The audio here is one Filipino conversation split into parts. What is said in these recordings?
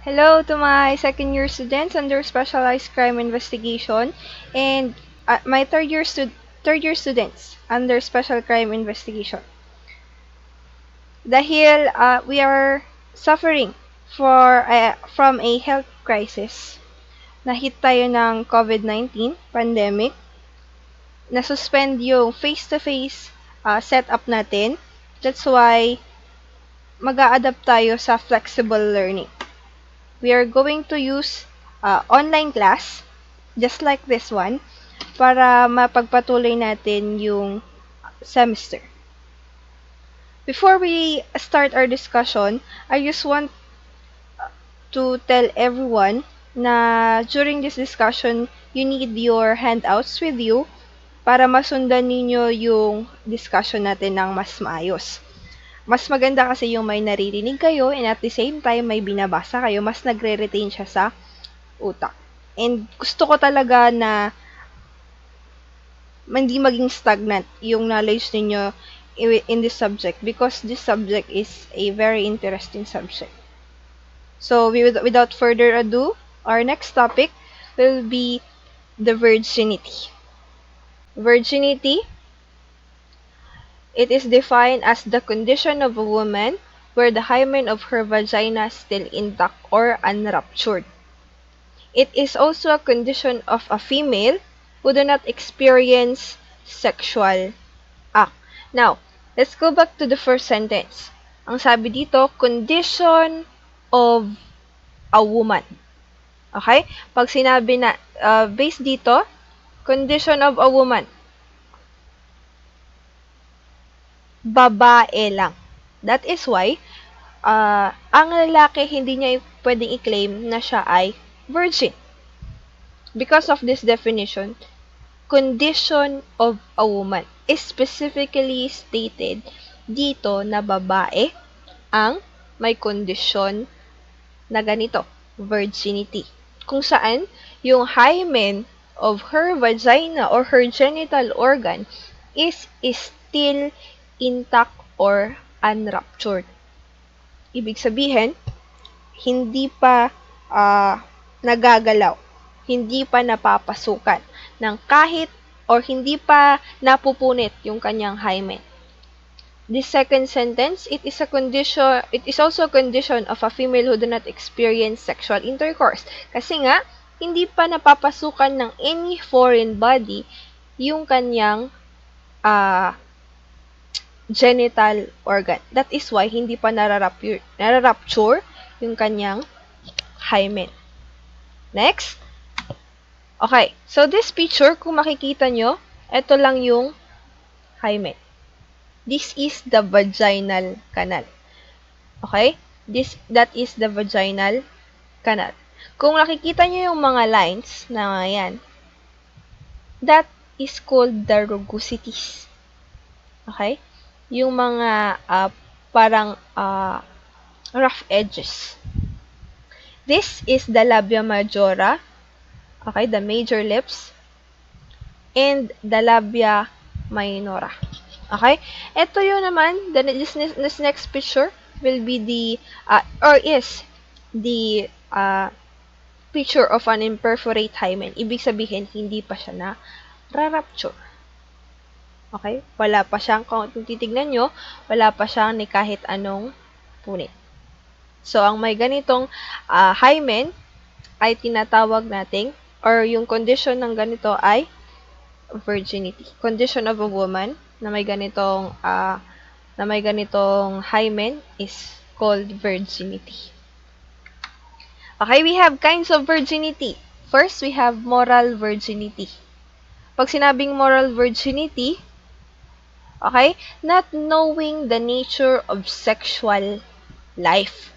Hello to my second year students under specialized crime investigation and my third year students under special crime investigation. Dahil we are suffering from a health crisis. Nahit tayo ng COVID-19 pandemic. Na-suspend yung face-to-face setup natin. That's why mag-a-adapt tayo sa flexible learning. We are going to use online class, just like this one, para mapagpatuloy natin yung semester. Before we start our discussion, I just want to tell everyone na during this discussion, you need your handouts with you para masundan ninyo yung discussion natin ng mas maayos. Mas maganda kasi yung may naririnig kayo and at the same time may binabasa kayo, mas nagre-retain siya sa utak. And gusto ko talaga na hindi maging stagnant yung knowledge ninyo in this subject because this subject is a very interesting subject. So, without further ado, our next topic will be the virginity. Virginity, it is defined as the condition of a woman where the hymen of her vagina is still intact or unruptured. It is also a condition of a female who do not experience sexual act. Now, let's go back to the first sentence. Ang sabi dito, condition of a woman. Okay? Pag sinabi na, based dito, condition of a woman. Babae lang. That is why, ang lalaki hindi niya pwedeng i-claim na siya ay virgin. Because of this definition, condition of a woman is specifically stated dito na babae ang may kondisyon na ganito, virginity. Kung saan, yung hymen of her vagina or her genital organ is still intact or unruptured. Ibig sabihin, hindi pa nagagalaw, hindi pa napapasukan ng kahit or hindi pa napupunit yung kanyang hymen. This second sentence, it is also a condition of a female who do not experience sexual intercourse. Kasi nga, hindi pa napapasukan ng any foreign body yung kanyang genital organ. That is why hindi pa nararupture yung kanyang hymen. Next. Okay. So, this picture, kung makikita nyo, ito lang yung hymen. This is the vaginal canal. Okay? That is the vaginal canal. Kung nakikita nyo yung mga lines na yan, that is called the rugosities. Okay? Yung mga parang rough edges. This is the labia majora. Okay? The major lips. And the labia minora. Okay? Ito yun naman, this next picture will be the, picture of an imperforate hymen. Ibig sabihin, hindi pa siya na rarupture. Okay? Wala pa siyang, kung titignan nyo, wala pa siyang ni kahit anong punit. So, ang may ganitong hymen ay tinatawag nating, or yung condition ng ganito ay virginity. Condition of a woman na may ganitong hymen is called virginity. Okay, we have kinds of virginity. First, we have moral virginity. Pag sinabing moral virginity, okay, not knowing the nature of sexual life.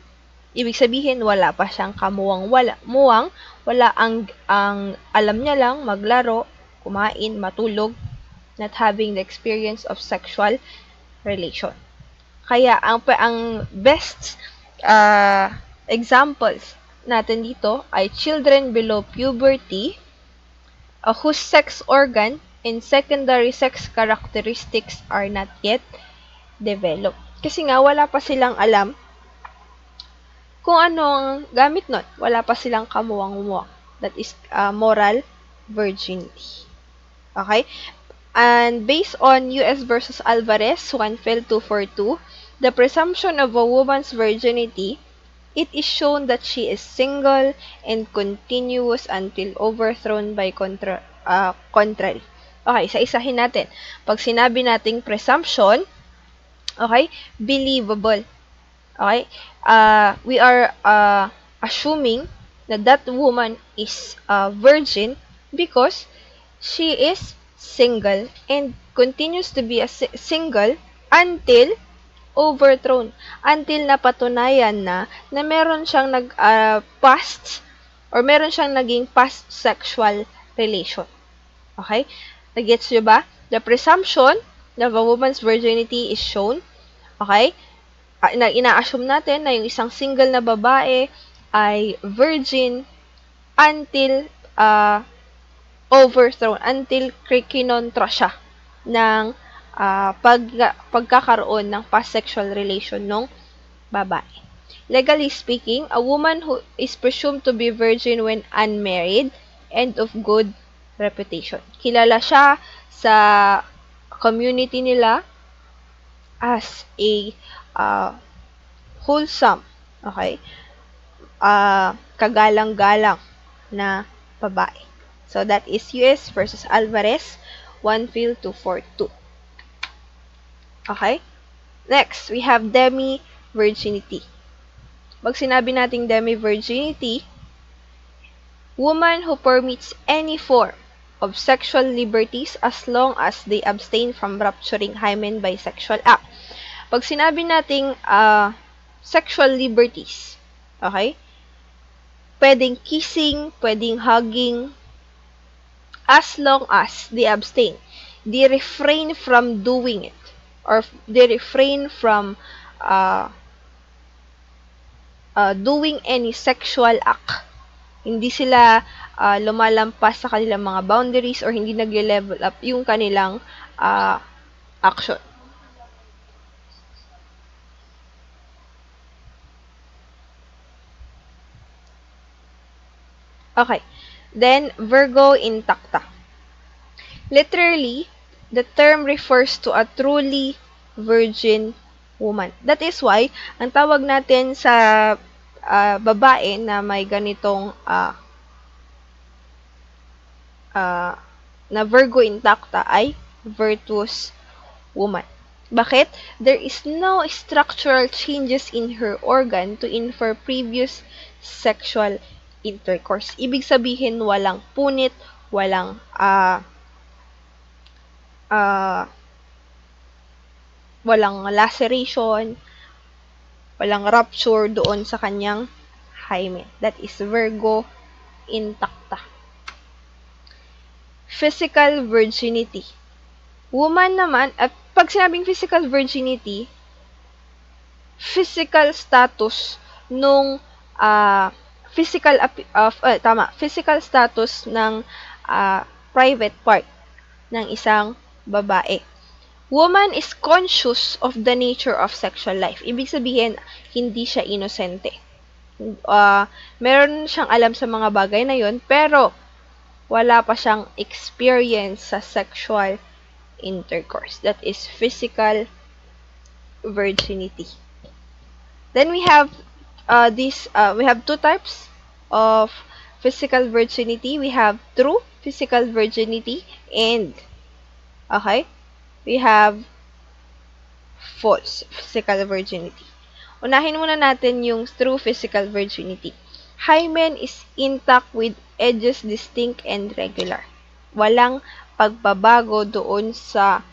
Ibig sabihin, wala pa siyang wala ang alam niya lang maglaro, kumain, matulog, not having the experience of sexual relation. Kaya, ang best examples natin dito ay children below puberty whose sex organ and secondary sex characteristics are not yet developed. Kasi nga, wala pa silang alam kung anong gamit nun. Wala pa silang kamuwang-muwang. That is moral virginity. Okay? And based on US versus Alvarez, 1-242, the presumption of a woman's virginity, it is shown that she is single and continuous until overthrown by contrary. Okay, isa-isahin natin. Pag sinabi nating presumption, okay, believable. Okay? We are assuming na that woman is virgin because she is single and continues to be a single until overthrown. Until napatunayan na meron siyang past or meron siyang naging past sexual relation. Okay? Nagets nyo ba? The presumption of a woman's virginity is shown. Okay? Ina-assume natin na yung isang single na babae ay virgin until overthrown, until kinontra siya ng pagkakaroon ng past sexual relation ng babae. Legally speaking, a woman who is presumed to be virgin when unmarried and of good reputation. Kilala siya sa community nila as a wholesome, okay, kagalang-galang na babae. So, that is US versus Alvarez, 1-242. Okay? Next, we have demi-virginity. Pag sinabi nating demi-virginity, woman who permits any form of sexual liberties as long as they abstain from rupturing hymen by sexual act. Pag sinabi nating sexual liberties, okay? Pwedeng kissing, pwedeng hugging, as long as they abstain. They refrain from doing it. Or they refrain from doing any sexual act. Hindi sila lumalampas sa kanilang mga boundaries or hindi nag-level up yung kanilang action. Okay. Then, Virgo intacta. Literally, the term refers to a truly virgin woman. That is why, ang tawag natin sa babae na may ganitong na Virgo intacta ay virtuous woman. Bakit? There is no structural changes in her organ to infer previous sexual intercourse. Ibig sabihin, walang punit, walang walang laceration, walang rupture doon sa kanyang hymen. That is Virgo intacta. Physical virginity. Woman naman, at pag sinabing physical virginity, physical status nung physical status ng private part ng isang babae. Woman is conscious of the nature of sexual life. Ibig sabihin, hindi siya inosente. Meron siyang alam sa mga bagay na yon, pero wala pa siyang experience sa sexual intercourse. That is physical virginity. Then we have we have two types of physical virginity. We have true physical virginity and we have false physical virginity. Unahin muna natin yung true physical virginity. Hymen is intact with edges distinct and regular. Walang pagbabago doon sa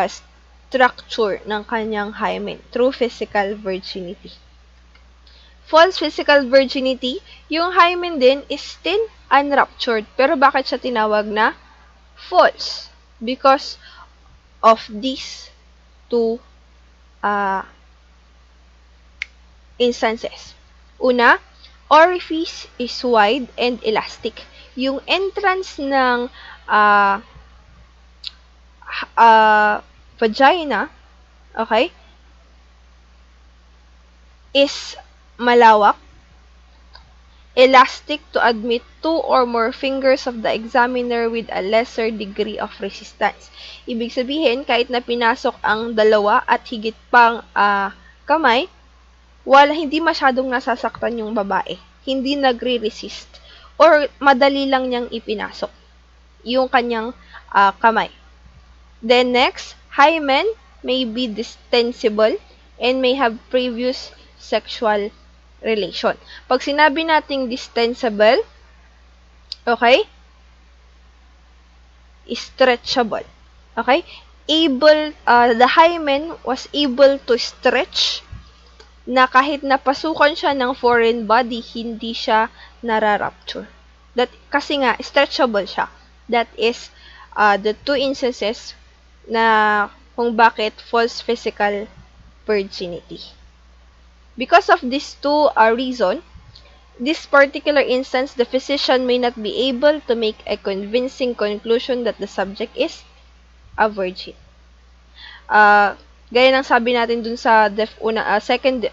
structure ng kanyang hymen. True physical virginity. False physical virginity, yung hymen din is still unruptured. Pero bakit siya tinawag na false? Because of these two instances. Una, orifice is wide and elastic. Yung entrance ng vagina, okay, is malawak elastic to admit 2 or more fingers of the examiner with a lesser degree of resistance. Ibig sabihin, kahit na pinasok ang 2 at higit pang kamay, hindi masyadong nasasaktan yung babae. Hindi nagre-resist. Or madali lang niyang ipinasok yung kanyang kamay. Then next, hymen may be distensible and may have previous sexual relation. Pag sinabi nating distensible, okay, stretchable. Okay? The hymen was able to stretch na kahit napasukan siya ng foreign body, hindi siya nararupture. Kasi nga, stretchable siya. That is the 2 instances na kung bakit false physical virginity. Because of these 2 reasons, this particular instance, the physician may not be able to make a convincing conclusion that the subject is a virgin. Gaya ng sabi natin dun sa second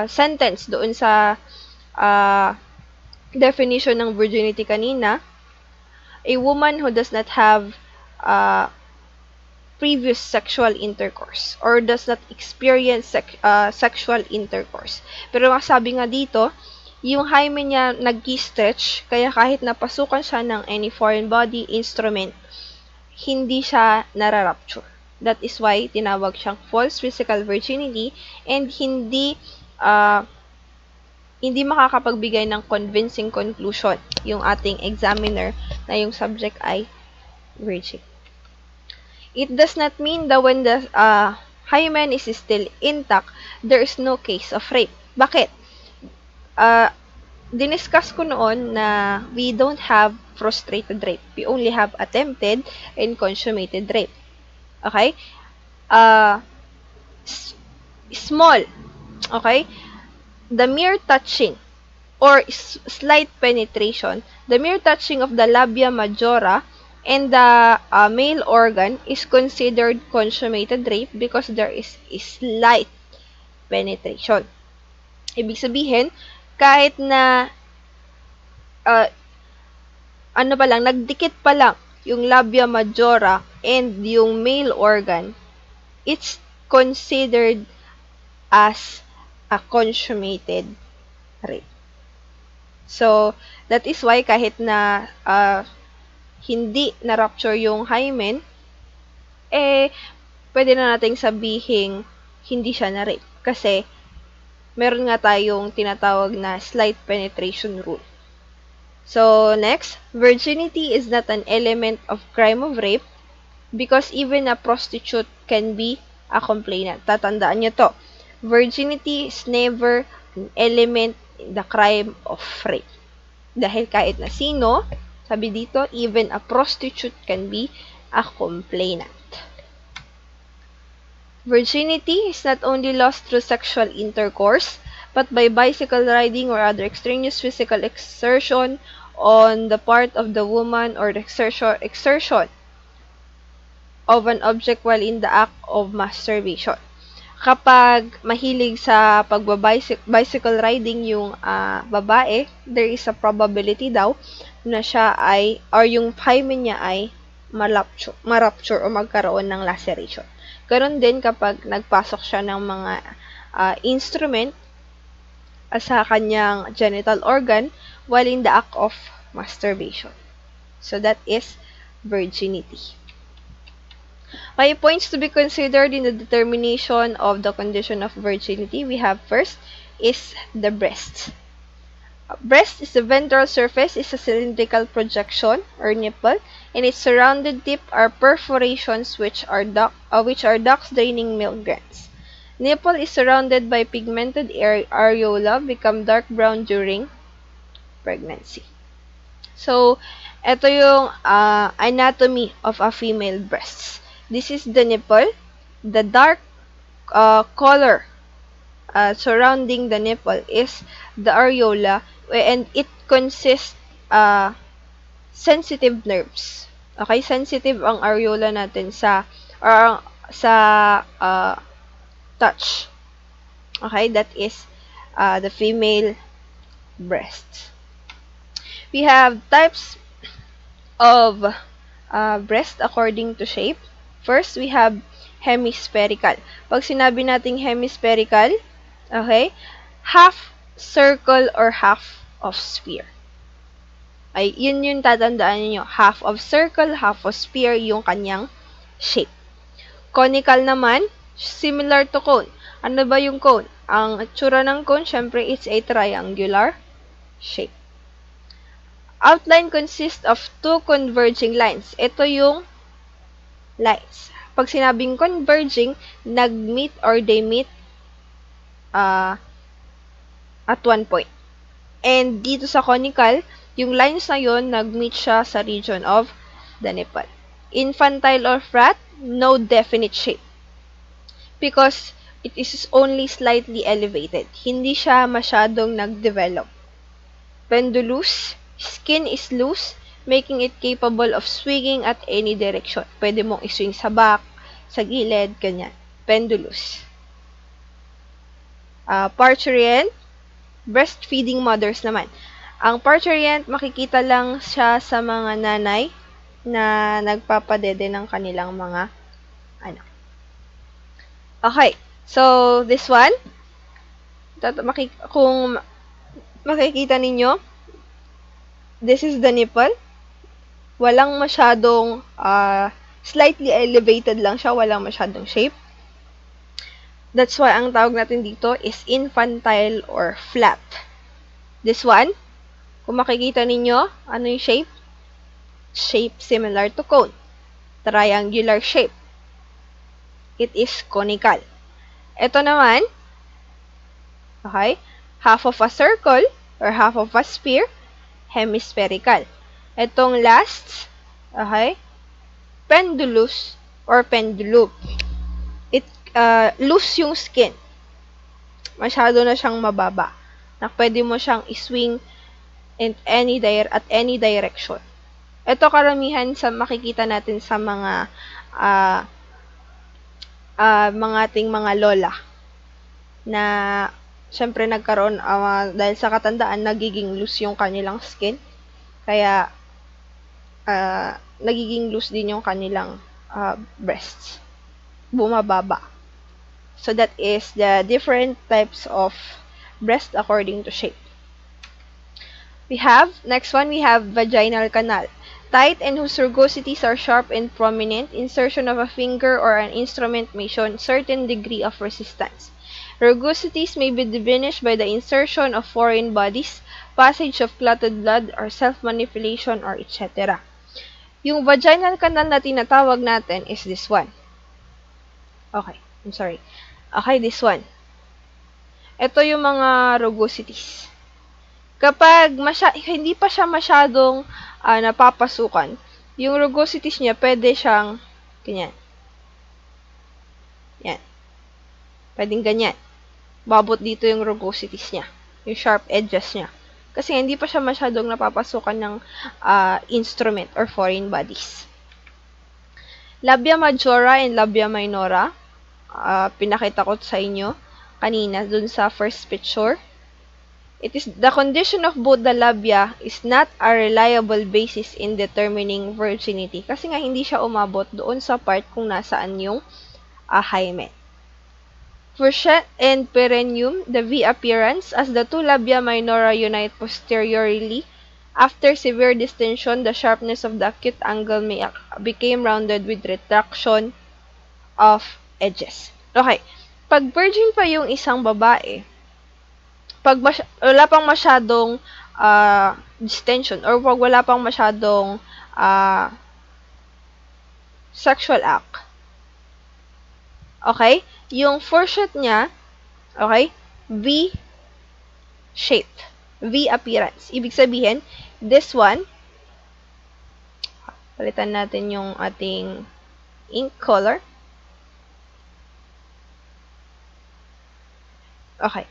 sentence doon sa definition ng virginity kanina, a woman who does not have previous sexual intercourse or does not experience sexual intercourse. Pero sabi nga dito, yung hymen niya nag-stretch, kaya kahit napasukan siya ng any foreign body instrument, hindi siya nararupture. That is why tinawag siyang false physical virginity and hindi makakapagbigay ng convincing conclusion yung ating examiner na yung subject ay virgin. It does not mean that when the hymen is still intact, there is no case of rape. Bakit? Diniscuss ko noon na we don't have frustrated rape. We only have attempted and consummated rape. Okay? Small. Okay? The mere touching or slight penetration, the mere touching of the labia majora and the male organ is considered consummated rape because there is a slight penetration. Ibig sabihin, kahit na nagdikit pa lang yung labia majora and yung male organ, it's considered as a consummated rape. So, that is why kahit na hindi na-rupture yung hymen, pwede na nating sabihin hindi siya na-rape. Kasi, meron nga tayong tinatawag na slight penetration rule. So, next, virginity is not an element of crime of rape because even a prostitute can be a complainant. Tatandaan nyo to. Virginity is never an element in the crime of rape. Dahil kahit na sino, sabi dito, even a prostitute can be a complainant. Virginity is not only lost through sexual intercourse, but by bicycle riding or other extraneous physical exertion on the part of the woman or the exertion of an object while in the act of masturbation. Kapag mahilig sa bicycle riding yung babae, there is a probability daw na siya ay, or yung hymen niya ay marupture o magkaroon ng laceration. Ganon din kapag nagpasok siya ng mga instrument sa kanyang genital organ while in the act of masturbation. So that is virginity. Okay, points to be considered in the determination of the condition of virginity. We have first is the breast. Breast is the ventral surface, is a cylindrical projection or nipple, and its surrounded tip are perforations which are ducts draining milk glands. Nipple is surrounded by pigmented areola, become dark brown during pregnancy. So, ito yung anatomy of a female breast. This is the nipple. The dark color surrounding the nipple is the areola, and it consists sensitive nerves. Okay, sensitive ang areola natin sa touch. Okay, that is the female breasts. We have types of breast according to shape. First, we have hemispherical. Pag sinabi nating hemispherical, okay, half circle or half of sphere. Ay, yun yung tatandaan niyo. Half of circle, half of sphere, yung kanyang shape. Conical naman, similar to cone. Ano ba yung cone? Ang tsura ng cone, syempre, it's a triangular shape. Outline consists of two converging lines. Ito yung lines. Pag sinabing converging, nag-meet or they meet at one point. And dito sa conical, yung lines na yun, nag-meet siya sa region of the nipple. Infantile or flat, no definite shape. Because it is only slightly elevated. Hindi siya masyadong nag-develop. Pendulous, skin is loose, making it capable of swinging at any direction. Pwede mong iswing sa back, sa gilid, ganyan. Pendulous. Parturient, breastfeeding mothers naman. Ang parturient, makikita lang siya sa mga nanay na nagpapadede ng kanilang mga anak. Okay, so this one, kung makikita ninyo, this is the nipple. Walang masyadong, slightly elevated lang siya, walang masyadong shape. That's why ang tawag natin dito is infantile or flat. This one, kung makikita ninyo, ano yung shape? Shape similar to cone. Triangular shape. It is conical. Ito naman, okay, half of a circle or half of a sphere, hemispherical. Itong last, okay, pendulous or pendulum. It loose yung skin. Masyado na siyang mababa. Na pwede mo siyang iswing at any direction. Ito karamihan sa makikita natin sa mga ating mga lola na syempre nagkaroon dahil sa katandaan nagiging loose yung kanilang skin kaya nagiging loose din yung kanilang breasts, bumababa. So that is the different types of breast according to shape. Next one, we have vaginal canal. Tight and whose rugosities are sharp and prominent. Insertion of a finger or an instrument may show a certain degree of resistance. Rugosities may be diminished by the insertion of foreign bodies, passage of clotted blood, or self-manipulation, or etc. Yung vaginal canal na tinatawag natin is this one. Okay, I'm sorry. Okay, this one. Ito yung mga rugosities. Kapag hindi pa siya masyadong napapasukan, yung rugosities niya, pwede siyang ganyan. Yan. Pwedeng ganyan. Babot dito yung rugosities niya. Yung sharp edges niya. Kasi hindi pa siya masyadong napapasukan ng instrument or foreign bodies. Labia majora and labia minora. Pinakita ko sa inyo kanina dun sa first picture. It is the condition of both the labia is not a reliable basis in determining virginity. Kasi nga hindi siya umabot doon sa part kung nasaan yung hymen. Fourchette and perineum, the V appearance, as the two labia minora unite posteriorly. After severe distension, the sharpness of the acute angle became rounded with retraction of edges. Okay. Pag virgin pa yung isang babae, pag wala pang masyadong distension or pag wala pang masyadong sexual act, okay, yung fourchette niya, okay, V shape, V appearance. Ibig sabihin, this one, palitan natin yung ating ink color. Okay.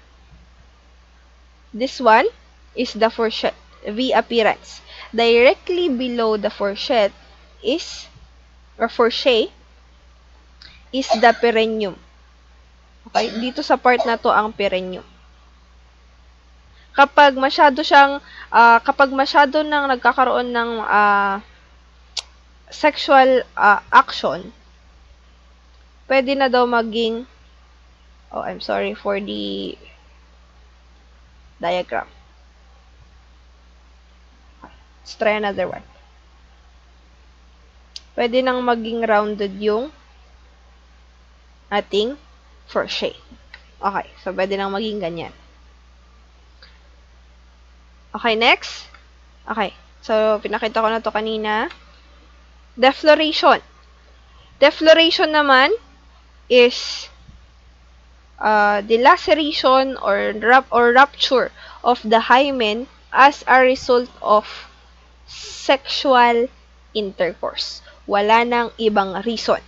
This one is the fourchette, V appearance. Directly below the fourchette is, or fourchette, is the perineum. Okay? Dito sa part na to ang perineum. kapag masyado nang nagkakaroon ng sexual action, pwede na daw maging, oh, I'm sorry for the diagram. Let's try another one. Pwede nang maging rounded yung ating crochet. Okay, so pwede nang maging ganyan. Okay, next. Okay, so pinakita ko na to kanina. Defloration. Defloration naman is the laceration or rupture of the hymen as a result of sexual intercourse. Wala nang ibang reason.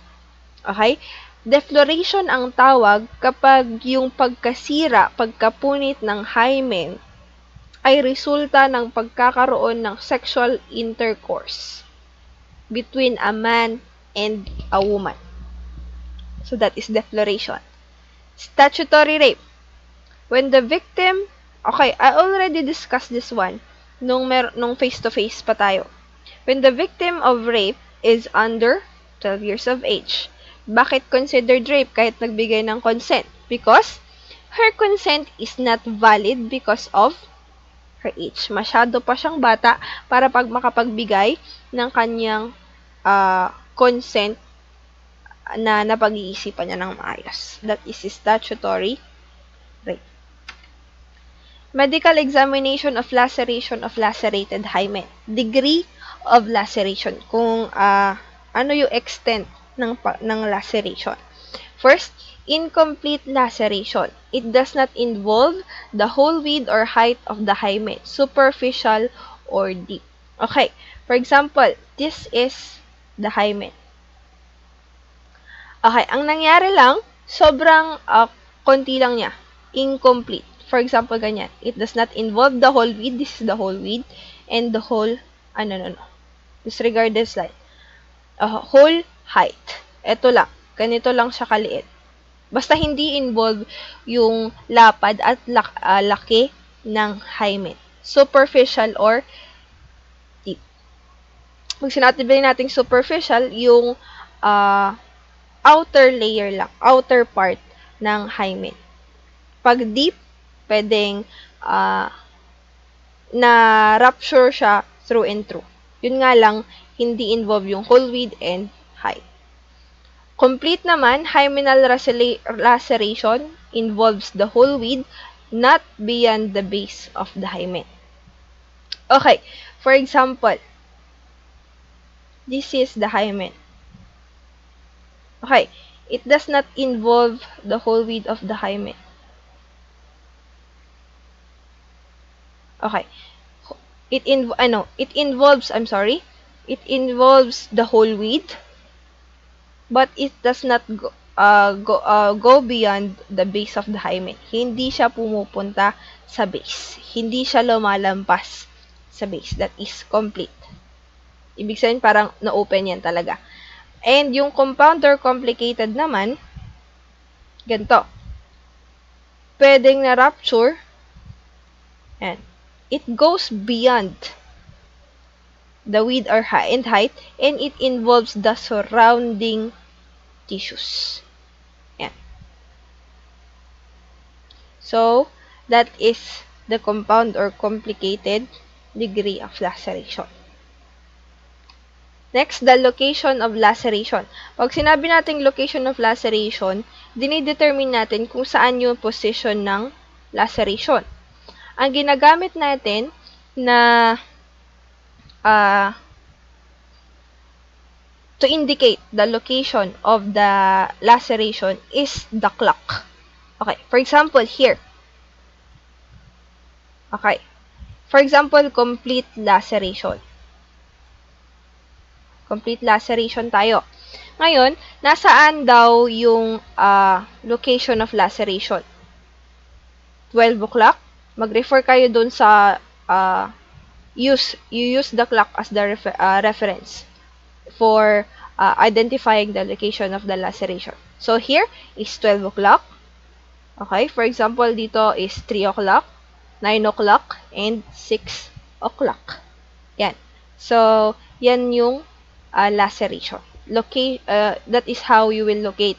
Okay? Defloration ang tawag kapag yung pagkasira, pagkapunit ng hymen ay resulta ng pagkakaroon ng sexual intercourse between a man and a woman. So that is defloration. Statutory rape. When the victim, okay, I already discussed this one nung face-to-face pa tayo. When the victim of rape is under 12 years of age. Bakit considered rape kahit nagbigay ng consent? Because her consent is not valid because of her age. Masyado pa siyang bata para makapagbigay ng kanyang consent na napag-iisipan niya ng maayos. That is statutory rape. Medical examination of laceration of lacerated hymen. Degree of laceration. Kung ano yung extent ng laceration. First, incomplete laceration. It does not involve the whole width or height of the hymen, superficial or deep. Okay, for example, this is the hymen. Okay, ang nangyari lang, sobrang konti lang niya. Incomplete. For example, ganyan. It does not involve the whole width. This is the whole width. And the whole, no. Disregard this slide. Whole height. Ito lang. Ganito lang siya kaliit. Basta hindi involve yung lapad at laki ng hymen. Superficial or deep. Pag sinabi natin superficial, yung outer layer lang. Outer part ng hymen. Pag deep, pwedeng na-rupture siya through and through. Yun nga lang, hindi involve yung whole width and height. Complete naman, hymenal laceration involves the whole width, not beyond the base of the hymen. Okay, for example, this is the hymen. Okay, it does not involve the whole width of the hymen. Okay. It involves the whole width, but it does not go beyond the base of the hymen. Hindi siya pumupunta sa base. Hindi siya lumalampas sa base. That is complete. Ibig sabihin parang na-open yan talaga. And yung compound or complicated naman, ganito. Pwedeng na-rupture, and it goes beyond the width or height, and it involves the surrounding tissues. Yan. So, that is the compound or complicated degree of laceration. Next, the location of laceration. Pag sinabi natin location of laceration, dinidetermine natin kung saan yung position ng laceration. Ang ginagamit natin na to indicate the location of the laceration is the clock. Okay, for example, here. Okay. For example, complete laceration. Complete laceration tayo. Ngayon, nasaan daw yung location of laceration? 12 o'clock. Mag-refer kayo dun sa you use the clock as the reference for identifying the location of the laceration. So, here is 12 o'clock. Okay, for example, dito is 3 o'clock. 9 o'clock, and 6 o'clock. Yan. So, yan yung laceration. That is how you will locate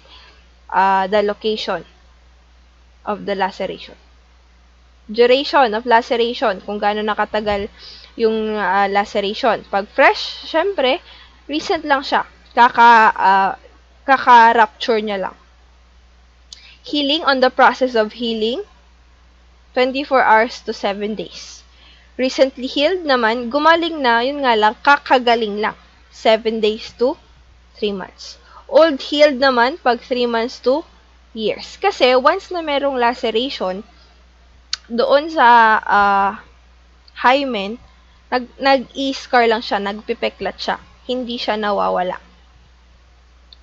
the location of the laceration. Duration of laceration, kung gaano nakatagal yung laceration. Pag fresh, syempre, recent lang siya. Kaka-rupture niya lang. Healing, on the process of healing, 24 hours to 7 days. Recently healed naman, gumaling na, yun nga lang, kakagaling lang. 7 days to 3 months. Old healed naman, pag 3 months to years. Kasi, once na merong laceration, doon sa hymen, nag-i-scar lang siya, nagpipeklat siya. Hindi siya nawawala.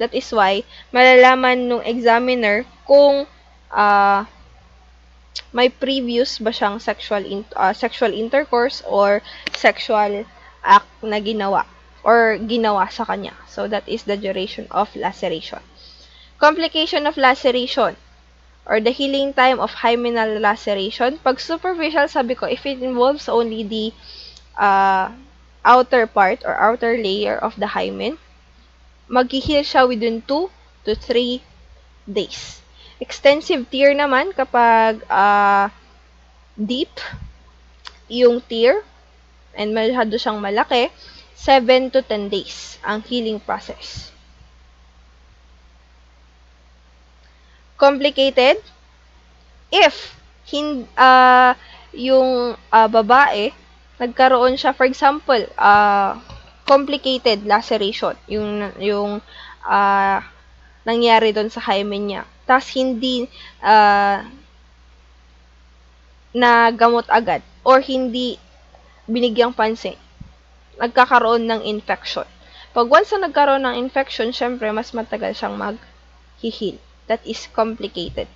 That is why, malalaman nung examiner kung may previous ba siyang sexual intercourse or sexual act na ginawa or ginawa sa kanya. So, that is the duration of laceration. Complication of laceration or the healing time of hymenal laceration. Pag superficial, sabi ko, if it involves only the outer part or outer layer of the hymen, mag-heal siya within 2 to 3 days. Extensive tear naman, kapag deep yung tear and masyado siyang malaki, 7 to 10 days ang healing process. Complicated, if yung babae, nagkaroon siya, for example, complicated laceration, yung nangyari doon sa hymen niya, tapos hindi nagamot agad, or hindi binigyang pansin, nagkakaroon ng infection. Pag once na nagkaroon ng infection, syempre, mas matagal siyang mag-heal. That is complicated.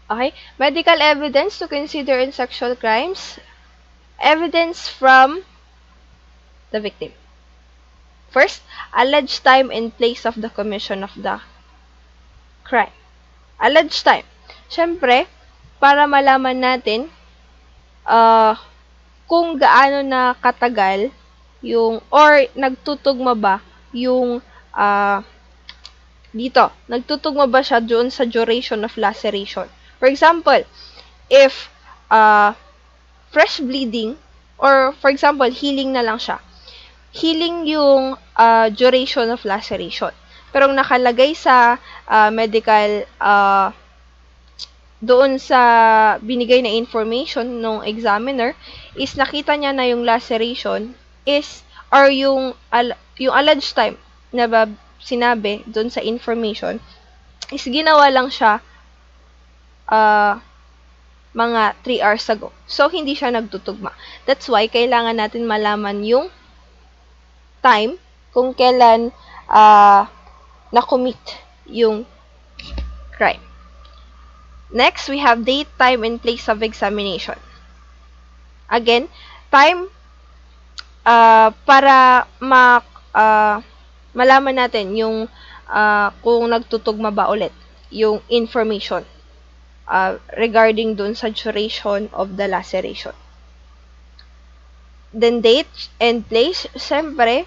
Okay? Medical evidence to consider in sexual crimes. Evidence from the victim. First, alleged time and place of the commission of the crime. Alleged time. Syempre, para malaman natin kung gaano na katagal yung, or nagtutugma ba yung dito, nagtutugma ba siya doon sa duration of laceration. For example, if fresh bleeding, or for example, healing na lang siya. Healing yung duration of laceration. Pero nakalagay sa medical, doon sa binigay na information ng examiner, is nakita niya na yung laceration is, or yung alleged time na sinabi doon sa information, is ginawa lang siya mga 3 hours ago. So, hindi siya nagtutugma. That's why, kailangan natin malaman yung time kung kailan na-commit yung crime. Next, we have date, time, and place of examination. Again, time para malaman natin yung kung nagtutugma ba ulit yung information regarding dun sa duration of the laceration. Then date and place, siyempre,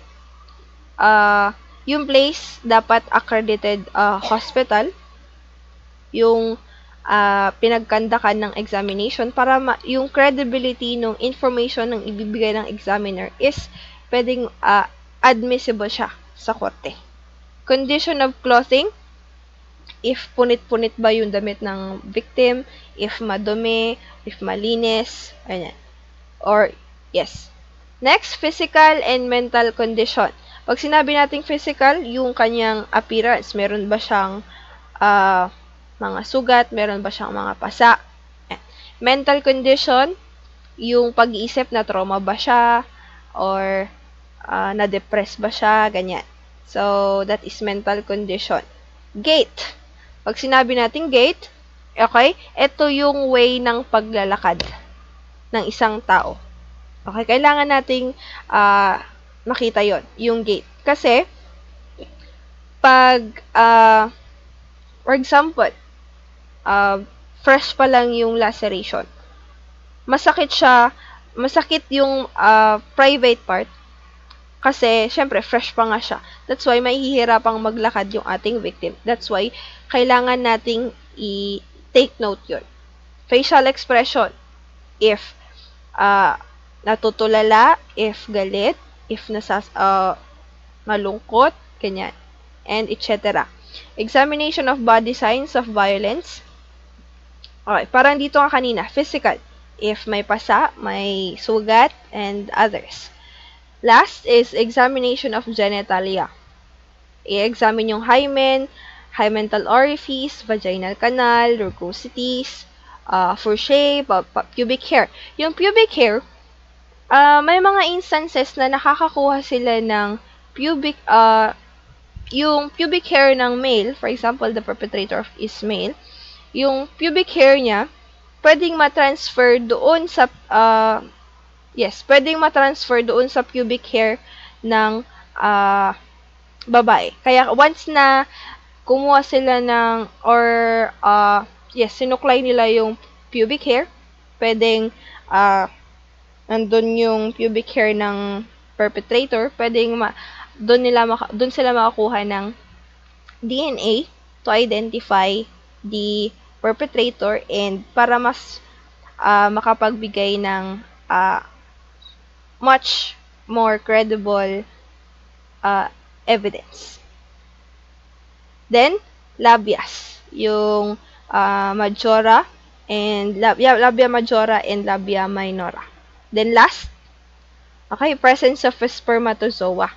yung place dapat accredited hospital, yung pinagkandakan ng examination, para yung credibility ng information ng ibibigay ng examiner is pwedeng admissible siya sa korte. Condition of clothing, if punit-punit ba yung damit ng victim, if madumi, if malinis, ayan. Or, yes. Next, physical and mental condition. Pag sinabi nating physical, yung kanyang appearance, meron ba siyang mga sugat, meron ba siyang mga pasa. Ayan. Mental condition, yung pag-iisip na trauma ba siya, or na-depress ba siya, ganyan. So, that is mental condition. Gait. Pag sinabi natin gait, okay, ito yung way ng paglalakad ng isang tao. Okay, kailangan nating makita yon, yung gait. Kasi, pag, for example, fresh pa lang yung laceration, masakit yung private part kasi syempre fresh pa nga siya. That's why mahihirapang maglakad yung ating victim. That's why kailangan nating i-take note yun. Facial expression, if natutulala, if galit, if malungkot, ganyan, and etc. Examination of body signs of violence. Okay, parang dito nga kanina, physical, if may pasa, may sugat, and others. Last is examination of genitalia. I-examine yung hymen, hymental orifice, vaginal canal, rugosities, fourchette, pubic hair. Yung pubic hair, may mga instances na nakakakuha sila ng yung pubic hair ng male, for example, the perpetrator is male, yung pubic hair niya, pwedeng ma-transfer doon sa, pwedeng ma-transfer doon sa pubic hair ng babae. Kaya once na kumuha sila ng, sinuklay nila yung pubic hair, pwedeng, nandun yung pubic hair ng perpetrator, pwedeng doon sila makakuha ng DNA to identify the perpetrator and para mas makapagbigay ng much more credible evidence. Then, labias. Yung majora and labia majora and labia minora. Then last, presence of a spermatozoa.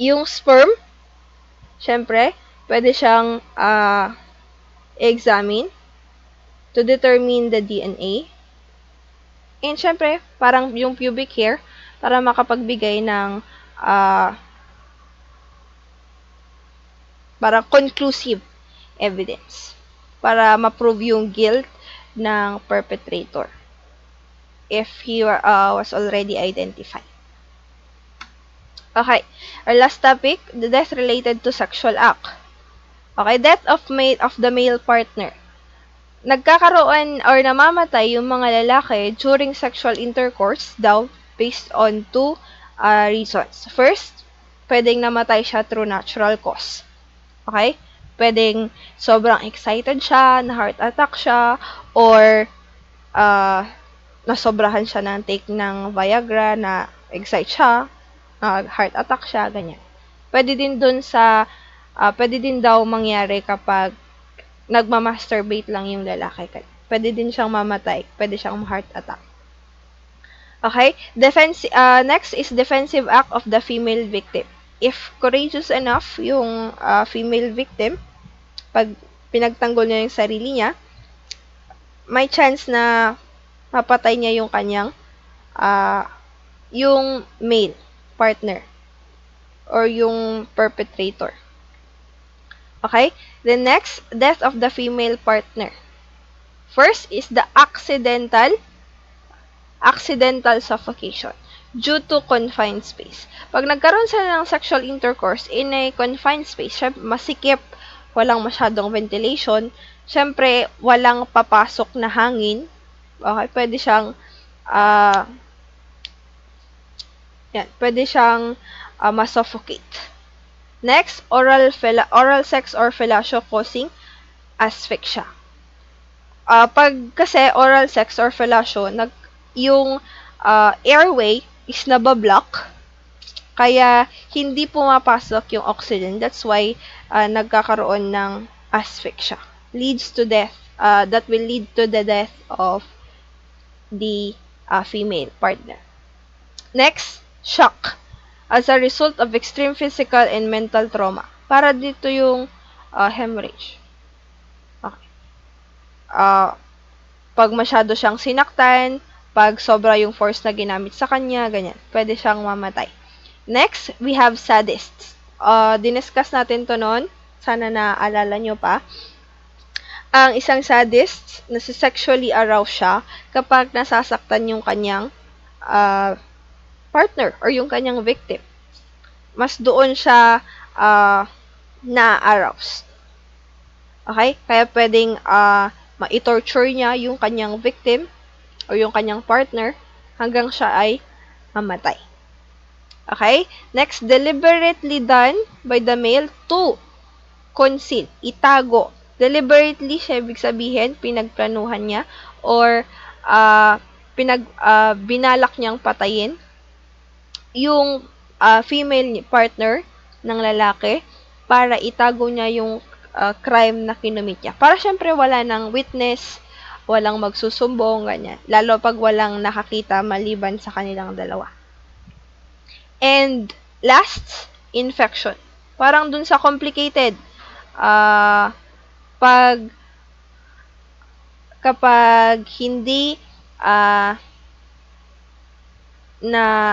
Yung sperm, syempre, pwede siyang examine to determine the DNA. And syempre, parang yung pubic hair, para makapagbigay ng parang conclusive evidence. Para ma-prove yung guilt ng perpetrator if he was already identified. Okay, our last topic, the death related to sexual act. Okay, death of the male partner. Nagkakaroon or namamatay yung mga lalaki during sexual intercourse daw based on two reasons. First, pwedeng namatay siya through natural cause. Okay? Pwedeng sobrang excited siya, na heart attack siya, or nasobrahan siya ng take ng Viagra, na excite siya, heart attack siya, ganyan. Pwede din daw mangyari kapag nagmamasturbate lang yung lalaki. Pwede din siyang mamatay. Pwede siyang heart attack. Okay? Next is defensive act of the female victim. If courageous enough yung female victim, pag pinagtanggol niya yung sarili niya, may chance na mapatay niya yung kanyang yung male partner or yung perpetrator. Okay? The next, death of the female partner. First is the accidental suffocation due to confined space. Pag nagkaroon sila ng sexual intercourse in a confined space, masikip, walang masyadong ventilation, syempre, walang papasok na hangin, okay, pwede siyang masuffocate. Next, oral sex or fellatio causing asphyxia. Pag kasi oral sex or fellatio, yung airway is nabablock, kaya hindi pumapasok yung oxygen. That's why nagkakaroon ng asphyxia. That will lead to the death of the female partner. Next, shock as a result of extreme physical and mental trauma. Para dito yung hemorrhage. Okay. Pag masyado siyang sinaktan, pag sobra yung force na ginamit sa kanya, ganyan. Pwede siyang mamatay. Next, we have sadists. Diniscuss natin to noon. Sana naaalala nyo pa. Ang isang sadist, sexually aroused siya kapag nasasaktan yung kanyang partner or yung kanyang victim. Mas doon siya na-aroused. Okay? Kaya pwedeng ma-torture niya yung kanyang victim o yung kanyang partner hanggang siya ay mamatay. Okay? Next, deliberately done by the male to conceal, itago. Deliberately, siya ibig sabihin, pinagplanuhan niya or binalak niyang patayin yung female partner ng lalaki para itago niya yung crime na kinumit niya. Para syempre wala nang witness, walang magsusumbong, ganyan. Lalo pag walang nakakita maliban sa kanilang dalawa. And last, infection. Parang dun sa complicated, kapag hindi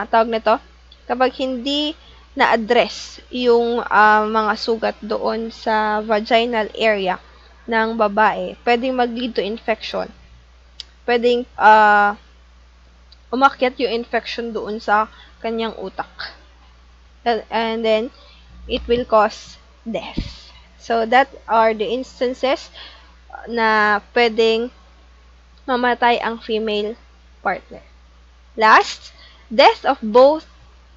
tawag nito, kapag hindi na-address yung mga sugat doon sa vaginal area ng babae, pwedeng mag-lead to infection. Pwedeng umakyat yung infection doon sa kanyang utak. And then, it will cause death. So, that are the instances na pwedeng mamatay ang female partner. Last, death of both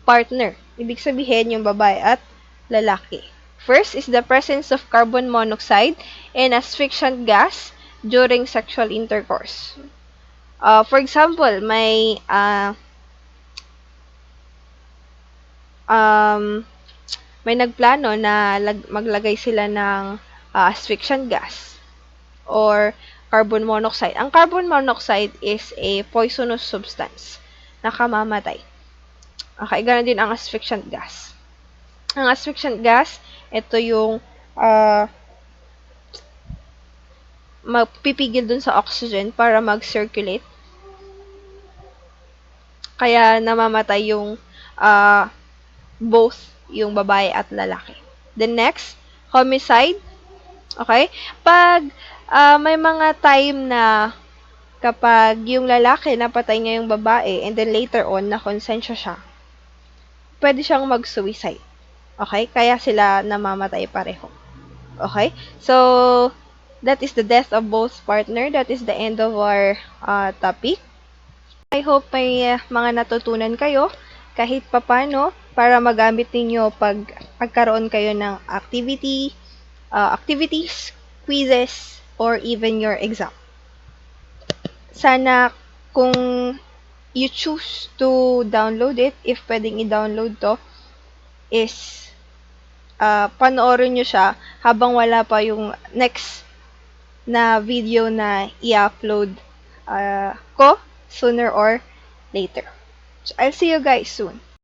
partner. Ibig sabihin yung babae at lalaki. First is the presence of carbon monoxide and asphyxiant gas during sexual intercourse. For example, may nagplano na maglagay sila ng asphyxiant gas or carbon monoxide. Ang carbon monoxide is a poisonous substance na kamamatay. Okay, ganoon din ang asphyxiant gas. Ang asphyxiant gas, ito yung magpipigil dun sa oxygen para mag-circulate. Kaya namamatay yung both yung babae at lalaki. The next, homicide. Okay? Pag may mga time na kapag yung lalaki napatay niya yung babae and then later on nakonsensya siya, pwede siyang mag-suicide. Okay? Kaya sila namamatay pareho. Okay? So, that is the death of both partner. That is the end of our topic. I hope may mga natutunan kayo kahit papano para magamit ninyo pag magkaroon kayo ng activities, quizzes, or even your exam. Sana kung you choose to download it, if pwedeng i-download to, is panoorin nyo siya habang wala pa yung next na video na i-upload ko sooner or later. So, I'll see you guys soon.